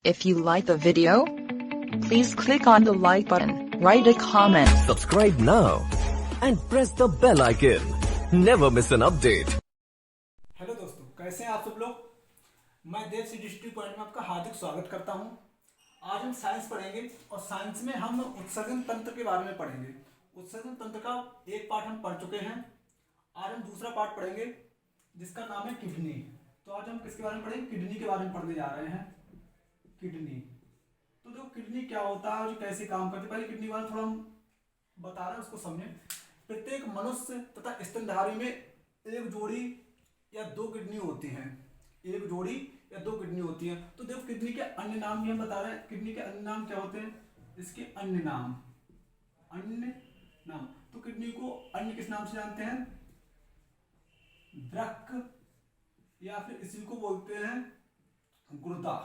If you like the video, please click on the like button, write a comment. Subscribe now and press the bell icon. Never miss an update. Hello दोस्तों, कैसे हैं आप सब लोग। मैं देव सी district point में आपका हार्दिक स्वागत करता हूं। आज हम साइंस पढ़ेंगे और साइंस में हम उत्सर्जन तंत्र के बारे में पढ़ेंगे। उत्सर्जन तंत्र का एक पार्ट हम पढ़ चुके हैं। आज हम दूसरा पार्ट पढ़ेंगे जिसका नाम है किडनी। तो आज हम किसके बारे में पढ़ेंगे? किडनी के बारे में पढ़ने जा रहे हैं। किडनी, तो जो किडनी क्या होता है और कैसे काम करती है, पहले किडनी के बारे में थोड़ा हम बता रहे हैं, उसको समझें। प्रत्येक मनुष्य तथा स्तनधारी में एक जोड़ी या दो किडनी होती हैं। एक जोड़ी या दो किडनी होती हैं। तो देखो किडनी के अन्य नाम भी हम बता रहे हैं। किडनी के अन्य नाम क्या होते हैं? इसके अन्य नाम, अन्य नाम। तो किडनी को अन्य किस नाम से जानते हैं? वृक्क, या फिर इसी को बोलते हैं गुर्दा।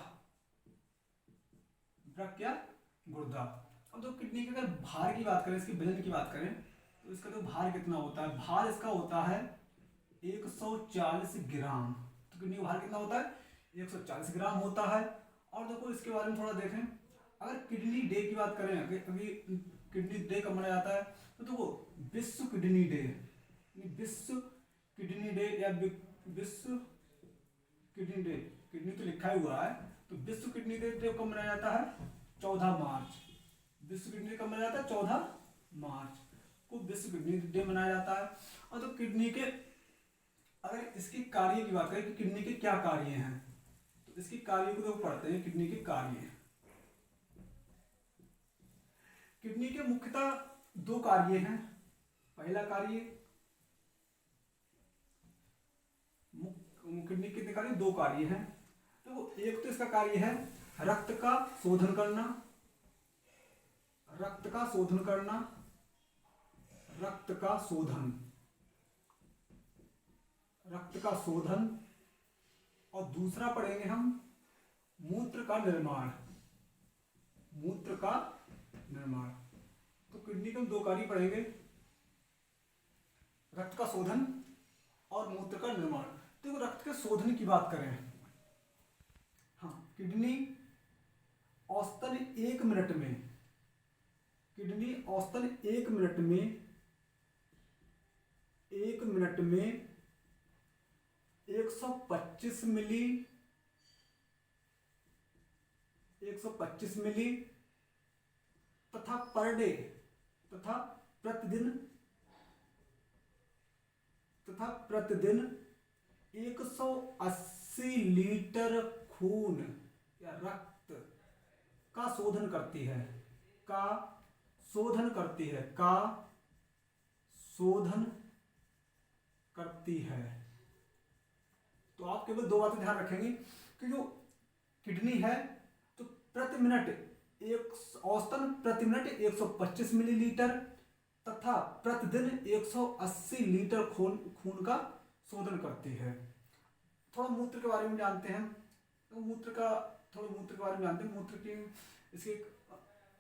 वृक्क या गुर्दा। अब तो किडनी के अगर भार की बात करें, इसके वजन की बात करें, तो इसका तो भार कितना होता है? भार इसका होता है 140 ग्राम। तो किडनी का भार कितना होता है? 140 ग्राम होता है। और देखो इसके बारे में थोड़ा देखें। अगर किडनी डे की बात करें, अभी किडनी डे कब मनाया जाता है, तो देखो विश्व किडनी डे, विश्व किडनी डे या विश्व किडनी डे, किडनी तो लिखा ही हुआ है। तो विश्व किडनी डे कब मनाया जाता है? 14 मार्च। विश्व किडनी डे कब मनाया जाता है? 14 मार्च को विश्व किडनी डे मनाया जाता है। और तो किडनी के अगर इसके कार्य की बात करें कि किडनी के क्या कार्य हैं, तो इसके कार्य को लोग पढ़ते हैं। किडनी के कार्य, किडनी के मुख्यतः दो कार्य हैं। पहला कार्य, किडनी के कार्य दो कार्य हैं। तो एक तो इसका कार्य है रक्त का शोधन करना, रक्त का शोधन करना, रक्त का शोधन, रक्त का शोधन। और दूसरा पढ़ेंगे हम मूत्र का निर्माण, मूत्र का निर्माण। तो किडनी के हम दो कार्य पढ़ेंगे, रक्त का शोधन और मूत्र का निर्माण। तो रक्त के शोधन की बात करें, हाँ, किडनी औसतन 1 मिनट में, किडनी औसतन 1 मिनट में 125 मिली 125 मिली तथा पर डे तथा प्रतिदिन 180 लीटर खून या रक्त का शोधन करती है, का शोधन करती है, का शोधन करती है। तो आप केवल दो बातें ध्यान रखेंगे कि जो किडनी है तो प्रति मिनट औसतन प्रति मिनट 125 मिलीलीटर तथा प्रतिदिन 180 लीटर खून का शोधन करती है। थोड़ा मूत्र के बारे में जानते हैं। तो मूत्र के बारे में जानते हैं। मूत्र की इसके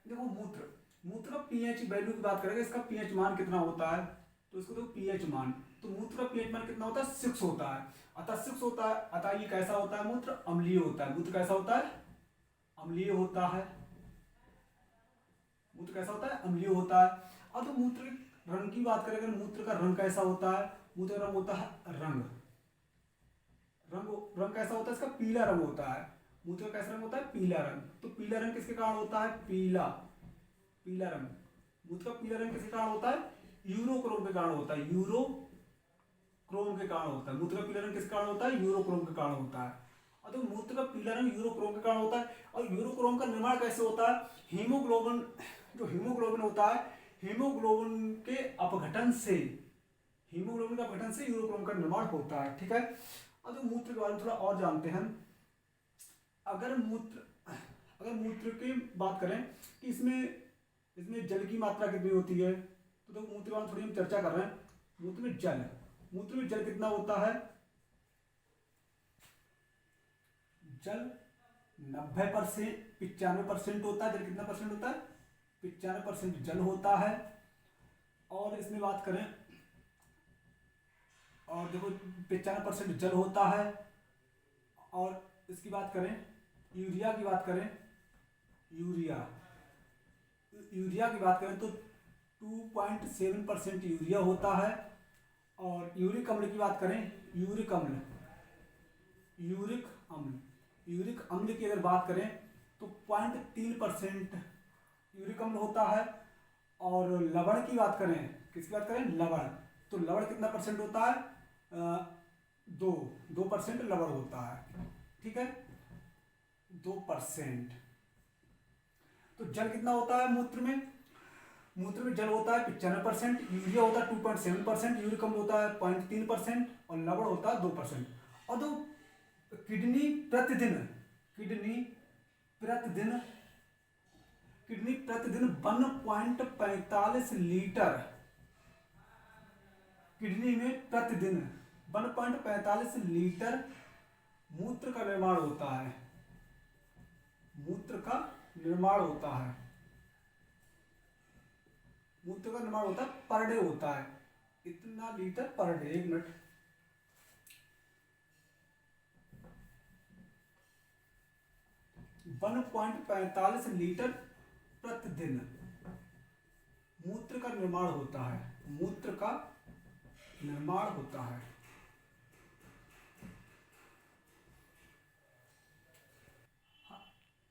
देखो मूत्र का पीएच वैल्यू की बात करेंगे, इसका पीएच मान कितना होता है, तो इसको देखो पीएच मान, तो मूत्र का पीएच मान कितना होता है? 6 होता है। अतः 6 होता है, अतः ये कैसा होता है? मूत्र अम्लीय होता है। मूत्र कैसा होता है? अम्लीय होता है। मूत्र कैसा होता है? अम्लीय होता है। और तो मूत्र रंग की बात करें, अगर मूत्र का रंग कैसा होता है? मूत्र का रंग होता है रंग कैसा होता है? इसका पीला रंग होता है। मूत्र का कैसा रंग होता है? पीला रंग। तो पीला रंग किसके कारण होता है? पीला रंग। मूत्र का पीला रंग किसके कारण होता है? यूरोक्रोम के कारण होता है। यूरोक्रोम के कारण होता है। मूत्र का पीला रंग किसके कारण होता है? यूरोक्रोम के कारण होता है। और तो मूत्र का पीला रंग यूरोक्रोम के कारण होता है। और यूरोक्रोम का निर्माण कैसे होता है? हीमोग्लोबिन, जो हीमोग्लोबिन होता है, हीमोग्लोबिन के अपघटन से, हीमोग्लोबिन का अपघटन से यूरोक्रोम का निर्माण होता है। ठीक है। अब तो मूत्र के बारे में थोड़ा और जानते हैं। अगर मूत्र की बात करें कि इसमें जल की मात्रा कितनी होती है, तो मूत्र के बारे में थोड़ी हम चर्चा कर रहे हैं। मूत्र में जल कितना होता है? जल 90%, 95% होता है। जल कितना परसेंट होता है? 95% जल होता है। और इसमें बात करें, और देखो 95% जल होता है। और इसकी बात करें यूरिया की बात करें, यूरिया यूरिया की बात करें तो 2.7% यूरिया होता है। और यूरिक अम्ल की बात करें, यूरिक अम्ल यूरिक अम्ल की अगर बात करें तो 0.3% यूरिक अम्ल होता है। और लवण की बात करें, किसकी बात करें, लवण, तो लवण कितना परसेंट होता है, 2% लवण होता है, ठीक है, 2%। तो जल कितना होता है मूत्र में, मूत्र में जल होता है 95%, यूरिया होता है 2.7%, यूरिक अम्ल होता है 0.3% और लवण होता है 2%। और तो किडनी प्रतिदिन 1.45 लीटर, किडनी में प्रतिदिन 1.45 लीटर मूत्र का निर्माण होता है, मूत्र का निर्माण होता है पर डे होता है, इतना litre per day. 1 minute, one 1.45 litre प्रतिदिन मूत्र का निर्माण होता है, मूत्र का निर्माण होता है।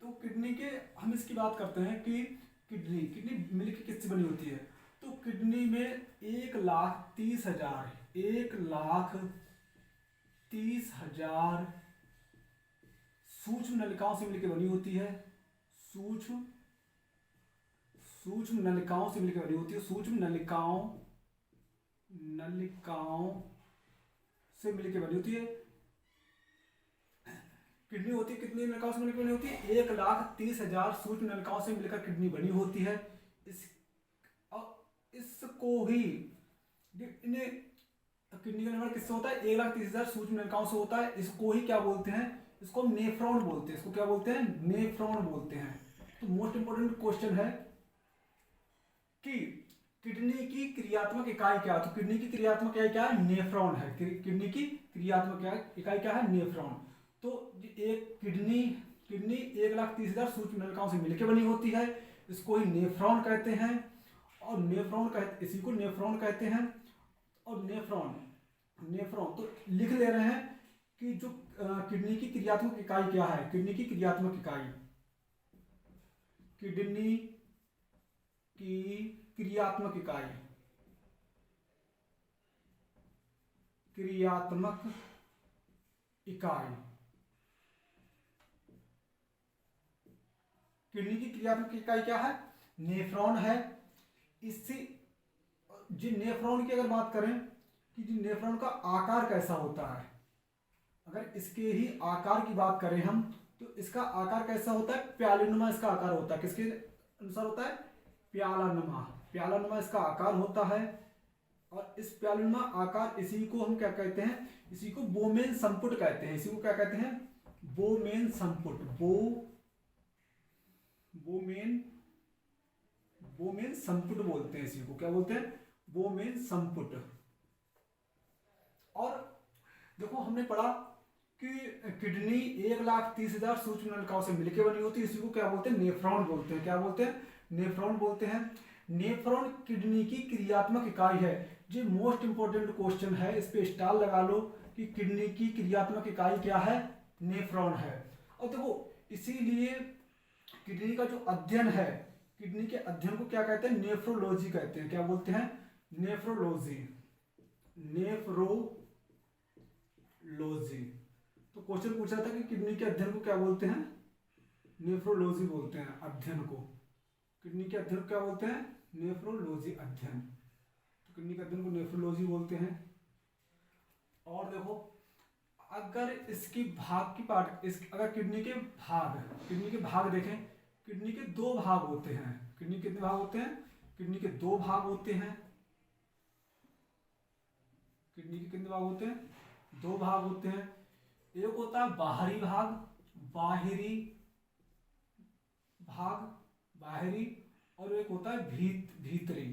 तो किडनी के हम इसकी बात करते हैं कि किडनी मिल्क किससे बनी होती है। तो किडनी में 1,30,000 सूक्ष्म नलिकाओं से मिलकर बनी होती है, सूक्ष्म नलिकाओं से मिलकर बनी होती है, सूक्ष्म नलिकाओं से मिलकर बनी होती है। किडनी होती है, कितनी नलिकाओं से मिलकर बनी होती है, 1,30,000 सूक्ष्म नलिकाओं से मिलकर किडनी बनी होती है। इसको ही किडनी का निर्माण किससे होता है, 1,30,000 सूक्ष्म नलिकाओं से होता है। इसको ही क्या बोलते हैं, इसको हम नेफ्रॉन बोलते हैं, इसको क्या बोलते हैं, नेफ्रॉन बोलते हैं। तो मोस्ट इंपोर्टेंट क्वेश्चन है कि किडनी की क्रियात्मक इकाई क्या है। तो किडनी की क्रियात्मक इकाई क्या है, नेफ्रॉन है। किडनी की क्रियात्मक इकाई क्या है, नेफ्रॉन। तो एक किडनी 1,30,000 सूक्ष्म नलिकाओं से मिलकर बनी होती है, इसको ही नेफ्रॉन कहते हैं। और इसी को नेफ्रॉन कहते हैं। और नेफ्रॉन तो लिख ले रहे हैं कि जो किडनी की क्रियात्मक इकाई क्या है, किडनी की क्रियात्मक इकाई, किडनी की क्रियात्मक इकाई, किडनी की क्रियात्मक इकाई क्या है, नेफ्रॉन है। इससे जी नेफ्रॉन की अगर बात करें कि जी नेफ्रॉन का आकार कैसा होता है, अगर इसके ही आकार की बात करें हम तो इसका आकार कैसा होता है, प्यालेनुमा इसका आकार होता है। किसके अनुसार होता है, प्यालानुमा इसका आकार होता है। और इस प्यालेनुमा आकार, इसी को हम क्या कहते हैं, इसी को बोमेन संपुट कहते हैं। इसी को क्या कहते हैं, बोमेन संपुट, बोमेन संपुट बोलते हैं। इसी को क्या बोलते हैं, बोमेन संपुट। और देखो हमने पढ़ा कि किडनी 1,30,000 सूक्ष्म नलिकाओं से मिलकर बनी होती है, इसी को क्या बोलते हैं, नेफ्रॉन बोलते हैं। क्या बोलते हैं, नेफ्रॉन बोलते हैं। नेफ्रॉन किडनी की क्रियात्मक इकाई है। ये मोस्ट इंपोर्टेंट क्वेश्चन है, इस पे स्टार लगा लो कि किडनी की क्रियात्मक इकाई क्या है, नेफ्रॉन है। और देखो इसीलिए किडनी का जो अध्ययन है, किडनी के अध्ययन को क्या कहते हैं, नेफ्रोलॉजी कहते हैं। क्या बोलते हैं, नेफ्रोलॉजी। तो क्वेश्चन पूछा था कि किडनी के अध्ययन को क्या बोलते हैं, नेफ्रोलॉजी बोलते हैं अध्ययन को। किडनी के अध्ययन को क्या बोलते हैं, नेफ्रोलॉजी अध्ययन। तो किडनी के अध्ययन को नेफ्रोलॉजी बोलते हैं। और देखो अगर इसकी भाग की अगर किडनी के भाग देखें, किडनी के 2 भाग होते हैं। किडनी कितने भाग होते हैं, किडनी के 2 भाग होते हैं। किडनी के कितने भाग होते हैं, 2 भाग होते हैं। एक होता है बाहरी भाग, बाहरी, और एक होता है भीतरी।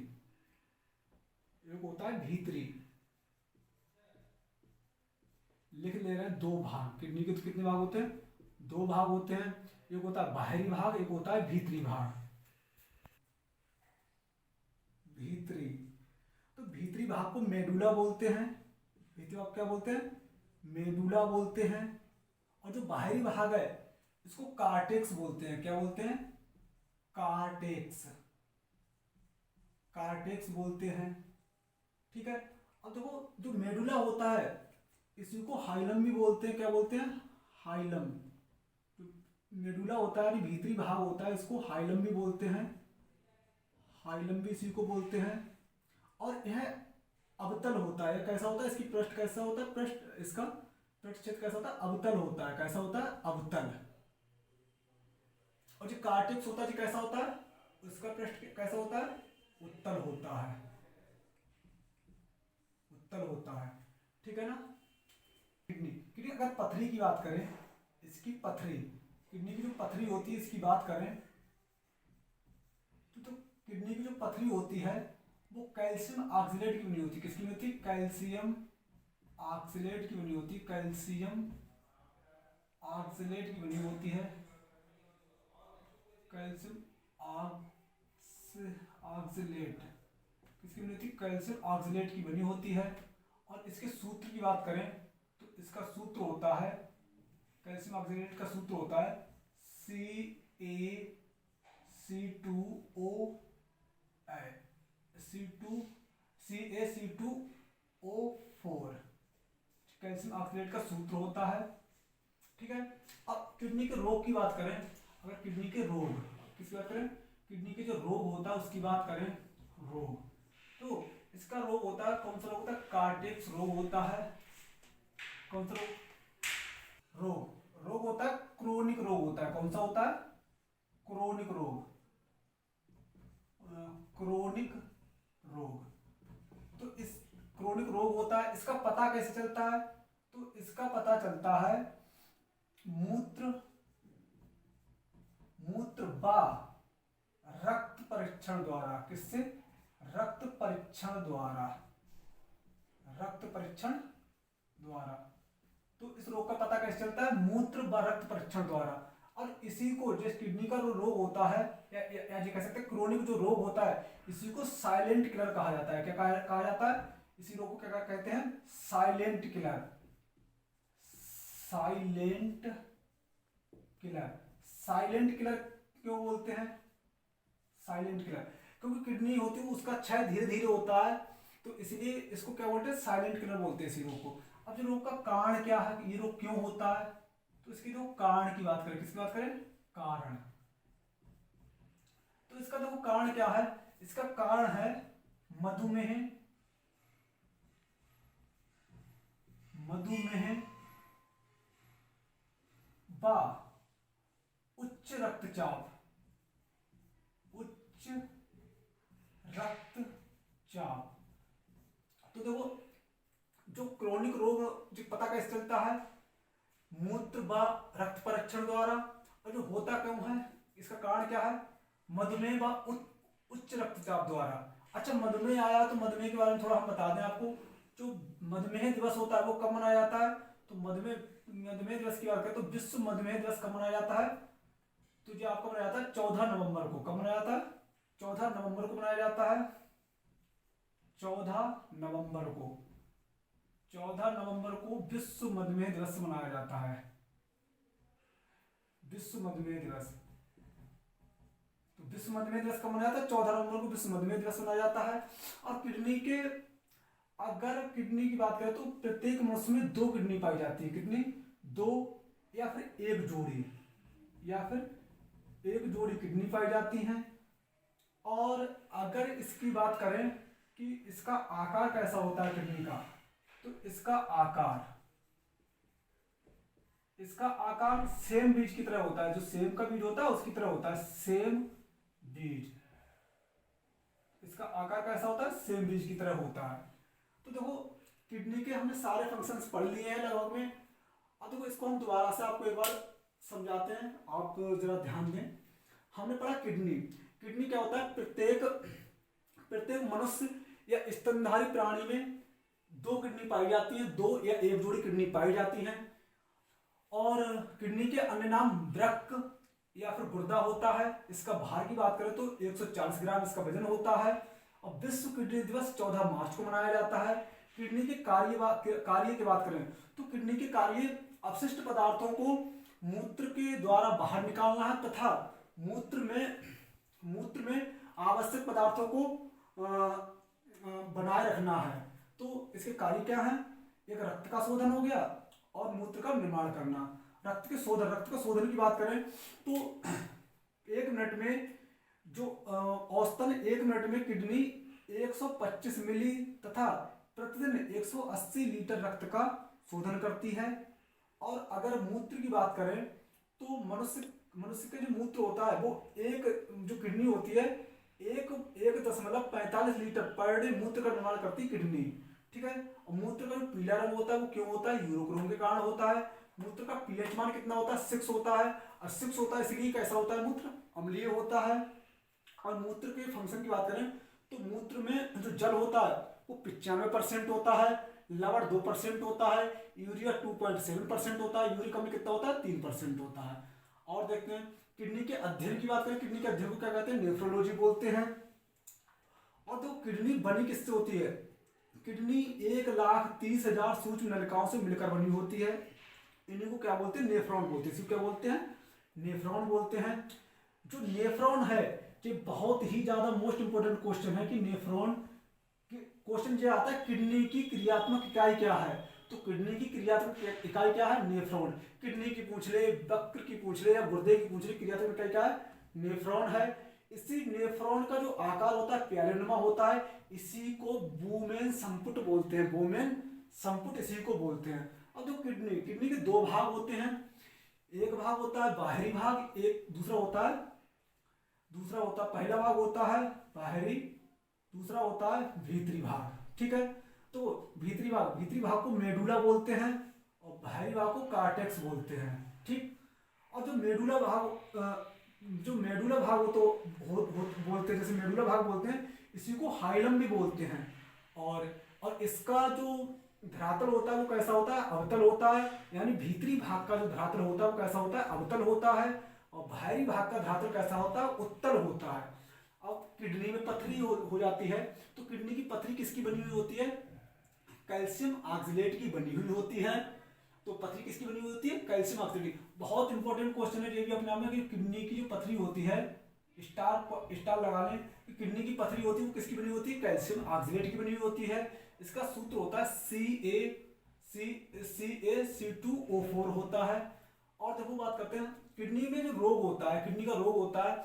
लिख ले रहे हैं 2 भाग। किडनी के तो कितने भाग होते हैं, दो भाग होते हैं, एक होता है बाहरी भाग, एक होता है भीतरी भाग। भीतरी, तो भीतरी भाग को मेडुला बोलते हैं। भीतरी भाग क्या बोलते हैं? मेडुला बोलते हैं। और जो बाहरी भाग है इसको कार्टेक्स बोलते हैं। क्या बोलते हैं? कार्टेक्स, कार्टेक्स बोलते हैं। ठीक है। अब देखो जो मेडुला होता है इसी को हाइलम भी बोलते हैं। क्या बोलते हैं? हाइलम। मेडुला होता है यानी भीतरी भाग होता है, इसको हाइलम भी बोलते हैं। हाइलम भी इसी को बोलते हैं। और यह अवतल होता है। कैसा होता है? इसकी पृष्ठ कैसा होता है? पृष्ठ, इसका पृष्ठ क्षेत्र कैसा होता है? अवतल होता है। कैसा होता है? अवतल। और जो कार्टेक्स होता है जी कैसा होता है? इसका पृष्ठ कैसा होता है? उत्तल होता है। उत्तल होता है। ठीक है ना। किडनी, किडनी अगर पथरी की बात करें, इसकी पथरी, किडनी की जो पथरी होती है इसकी बात करें तो किडनी की जो पथरी होती है वो कैल्शियम ऑक्सलेट की बनी होती है। किसकी बनी होती है? कैल्शियम ऑक्सलेट की बनी होती है। कैल्शियम ऑक्सलेट की बनी होती है। कैल्शियम ऑक्सलेट किसकी बनी होती है? कैल्शियम ऑक्सलेट की बनी होती है। और इसके सूत्र की बात करें तो इसका सूत्र होता है, कैल्शियम ऑक्सलेट का सूत्र होता है CaC2O4। कैल्शियम ऑक्सलेट का सूत्र होता है। ठीक है। अब किडनी के रोग की बात करें, अगर किडनी के रोग किसकी बात करें? किडनी के जो रोग होता है उसकी बात करें, रोग, तो इसका रोग होता है, कौन सा रोग होता है? कार्टेक्स रोग होता है। कौन सा रोग? रोग होता है क्रोनिक रोग होता है। कौन सा होता है? क्रोनिक रोग। क्रोनिक रोग, तो इस क्रोनिक रोग होता है। इसका पता कैसे चलता है? तो इसका पता चलता है मूत्र व रक्त परीक्षण द्वारा। किससे? रक्त परीक्षण द्वारा। रक्त परीक्षण द्वारा। तो इस रोग का पता कैसे चलता है? मूत्र व रक्त परीक्षण द्वारा। और इसी को, जिस किडनी का जो रोग होता है या जी कह सकते हैं क्रोनिक जो रोग होता है, इसी को साइलेंट किलर कहा जाता है। क्या कहा जाता है? इसी रोग को क्या कहते हैं? Silent killer. Silent killer. Silent killer क्यों बोलते हैं साइलेंट किलर? क्योंकि किडनी होती है उसका क्षय धीरे धीरे होता है, तो इसलिए इसको क्या बोलते हैं? साइलेंट किलर बोलते हैं इसी रोग को। अब जो रोग का कारण क्या है, ये रोग क्यों होता है, तो इसकी जो कारण की बात करें, किसकी बात करें? कारण। तो इसका देखो कारण क्या है? इसका कारण है मधुमेह, मधुमेह व उच्च रक्तचाप। उच्च रक्तचाप। तो देखो जो क्रोनिक रोग जो पता कैसे चलता है? मूत्र व रक्त परीक्षण द्वारा। और जो होता क्यों है, इसका कारण क्या है? मधुमेह व उच्च रक्तचाप द्वारा। अच्छा, मधुमेह आया तो मधुमेह के बारे में थोड़ा हम बता दें आपको। जो मधुमेह दिवस होता है वो कब मनाया जाता है? तो मधुमेह दिवस की बात करें तो विश्व मधुमेह दिवस कब मनाया जाता है? तो जो आपको मनाया जाता है 14 नवंबर को। कब मनाया जाता है? 14 नवंबर को मनाया जाता है। 14 नवंबर को, 14 नवंबर को विश्व मधुमेह दिवस मनाया जाता है। विश्व मधुमेह दिवस। तो विश्व मधुमेह दिवस कब मनाया जाता है? 14 नवंबर को विश्व मधुमेह दिवस मनाया जाता है। और किडनी के, अगर किडनी की बात करें तो प्रत्येक मनुष्य में 2 किडनी पाई जाती है। किडनी 2 या फिर एक जोड़ी, या फिर एक जोड़ी किडनी पाई जाती हैं। और अगर इसकी बात करें कि इसका आकार कैसा होता है किडनी का, तो इसका आकार सेम बीज की तरह होता है। जो सेम का बीज होता है उसकी तरह होता है, सेम बीज। इसका आकार कैसा होता है? सेम बीज की तरह होता है। तो देखो किडनी के हमने सारे फंक्शंस पढ़ लिए हैं लगभग में। अब देखो इसको हम दोबारा से आपको एक बार समझाते हैं, आप जरा ध्यान दें। हमने पढ़ा किडनी। किडनी क्या होता है? प्रत्येक मनुष्य या स्तनधारी प्राणी में 2 किडनी पाई जाती है, 2 या एक जोड़ी किडनी पाई जाती हैं। और किडनी के अन्य नाम वृक्क या फिर गुर्दा होता है। इसका भार की बात करें तो 140 ग्राम इसका वजन होता है। और विश्व किडनी दिवस 14 मार्च को मनाया जाता है। किडनी के कार्य की बात करें तो किडनी के कार्य अपशिष्ट पदार्थों को मूत्र के द्वारा बाहर निकालना है तथा मूत्र में आवश्यक पदार्थों को बनाए रखना है। तो इसके कार्य क्या है? एक रक्त का शोधन हो गया और मूत्र का निर्माण करना। रक्त का शोधन की बात करें तो 1 मिनट में जो औसतन 1 मिनट में किडनी 125 मिली तथा प्रतिदिन 180 लीटर रक्त का शोधन करती है। और अगर मूत्र की बात करें तो मनुष्य का जो मूत्र होता है वो जो किडनी होती है 1.45 लीटर पर डे मूत्र का निर्माण करती है किडनी। ठीक है। और मूत्र का जो पीला रंग होता है वो क्यों होता है? यूरोक्रोम के कारण होता है। मूत्र का पीएच मान कितना होता है? 6 होता है। और 6 होता है इसलिए कैसा होता है? मूत्र अम्लीय होता है। और मूत्र के फंक्शन की बात करें तो मूत्र में जो जल होता है वो 95% होता है, लवण 2% होता है, यूरिया 2.7% होता है, यूरिक अम्ल कितना होता है? 3% होता है। और देखते हैं किडनी के अध्ययन की बात करें, किडनी के अध्ययन को क्या कहते हैं? नेफ्रोलॉजी बोलते हैं। और तो किडनी बनी किससे होती है? किडनी 1,30,000 सूक्ष्म नलिकाओं से मिलकर बनी होती है। इन्हीं को क्या बोलते हैं? नेफ्रॉन बोलते हैं। इसको क्या बोलते हैं? नेफ्रॉन बोलते हैं। जो नेफ्रॉन है ये बहुत ही ज्यादा मोस्ट इंपोर्टेंट क्वेश्चन है कि नेफ्रॉन क्वेश्चन ये आता है किडनी की क्रियात्मक इकाई क्या है? तो किडनी की क्रियात्मक इकाई क्या है? नेफ्रॉन। किडनी की पूछ ले, वृक्क की पूछ ले या गुर्दे की पूछ ले, क्रियात्मक इकाई क्या है? नेफ्रॉन है। इसी नेफ्रॉन का जो आकार होता है प्यालेनुमा होता है। इसी को बूमेन संपुट बोलते हैं। बूमेन संपुट इसी को बोलते हैं। अब जो किडनी के 2 भाग होते हैं। एक भाग होता है बाहरी भाग, एक दूसरा होता है पहला भाग होता है बाहरी, दूसरा होता है भीतरी भाग। ठीक है। तो भीतरी भाग को मेडुला बोलते हैं और बाहरी भाग को कार्टेक्स बोलते हैं। ठीक। और जो मेडुला भाग हो तो बोलते हैं, जैसे मेडुला भाग बोलते हैं, इसी को हाइलम भी बोलते हैं। और इसका जो धरातल होता है वो कैसा होता है? अवतल होता है। यानी भीतरी भाग का जो धरातल होता है वो कैसा होता है? अवतल होता है। और बाहरी भाग का धरातल कैसा होता है? उत्तल होता है। अब किडनी में पथरी हो जाती है तो किडनी की पथरी किसकी बनी हुई होती है? कैल्शियम ऑक्सलेट की बनी हुई होती है। तो पथरी किसकी बनी हुई होती है? Calcium oxalate. बहुत इंपॉर्टेंट क्वेश्चन है ये भी अपने आप में कि किडनी की जो पथरी होती है, स्टार लगा लें कि किडनी की पथरी होती है वो किसकी बनी होती है? कैल्शियम ऑक्सलेट की बनी हुई होती है। इसका सूत्र होता है CaC2O4 होता है। और देखो बात करते हैं किडनी में जो रोग होता है, किडनी का रोग होता है,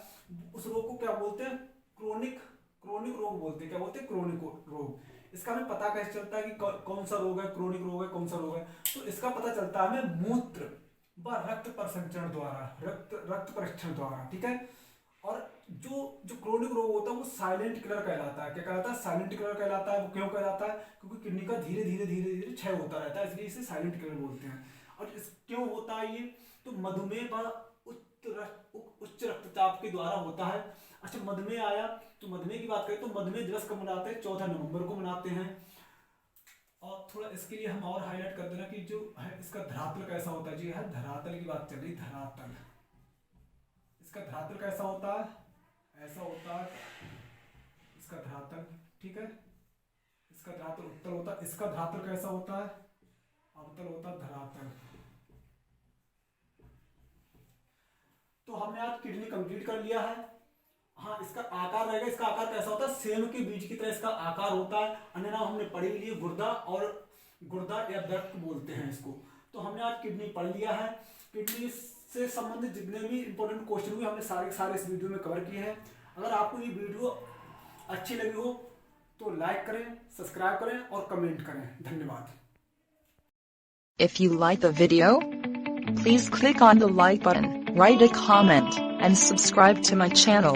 उस रोग को क्या बोलते हैं? क्रोनिक रोग बोलते हैं। क्या बोलते हैं? क्रोनिक रोग। इसका हमें पता कैसे चलता है कि कौन सा रोग है, क्रोनिक रोग है, कौन सा रोग है? तो इसका पता चलता है हमें मूत्र व रक्त परीक्षण द्वारा। ठीक है। और जो क्रोनिक रोग होता है वो साइलेंट किलर कहलाता है। क्या कहलाता है? साइलेंट किलर कहलाता है। वो क्यों कहलाता है? क्योंकि किडनी का धीरे धीरे क्षय होता रहता है, इसलिए इसे साइलेंट किलर बोलते हैं। और क्यों होता है ये? तो मधुमेह व उच्च रक्तचाप के द्वारा होता है। अच्छा, मधुमेह आया तो मधुमेह की बात करें तो मधुमेह दिवस कब मनाते हैं? 14 नवंबर को मनाते हैं। और थोड़ा इसके लिए हम और हाईलाइट कर देना कि जो है इसका धरातल कैसा होता है। जी है, धरातल की बात चल रही। धरातल, इसका धरातल कैसा होता है? ऐसा होता है इसका धरातल। ठीक है। इसका धरातल उत्तल होता है। इसका धरातल कैसा होता है? अवतल होता है धरातल। तो हमने आज किडनी कंप्लीट कर लिया है। हाँ, इसका आकार रहेगा। इसका आकार कैसा होता है? सेम के बीज की तरह इसका आकार होता है। अन्य नाम हमने पढ़ लिए, गुर्दा या वृक्क बोलते हैं इसको। तो हमने आज किडनी पढ़ लिया है। किडनी से संबंधित जितने भी इंपॉर्टेंट क्वेश्चन हुए हमने सारे इस वीडियो में कवर किए हैं। अगर आपको ये वीडियो अच्छी लगी हो तो लाइक करें, सब्सक्राइब करें और कमेंट करें। धन्यवाद। If you like the video, please click on the like button, write a comment, and subscribe to my channel.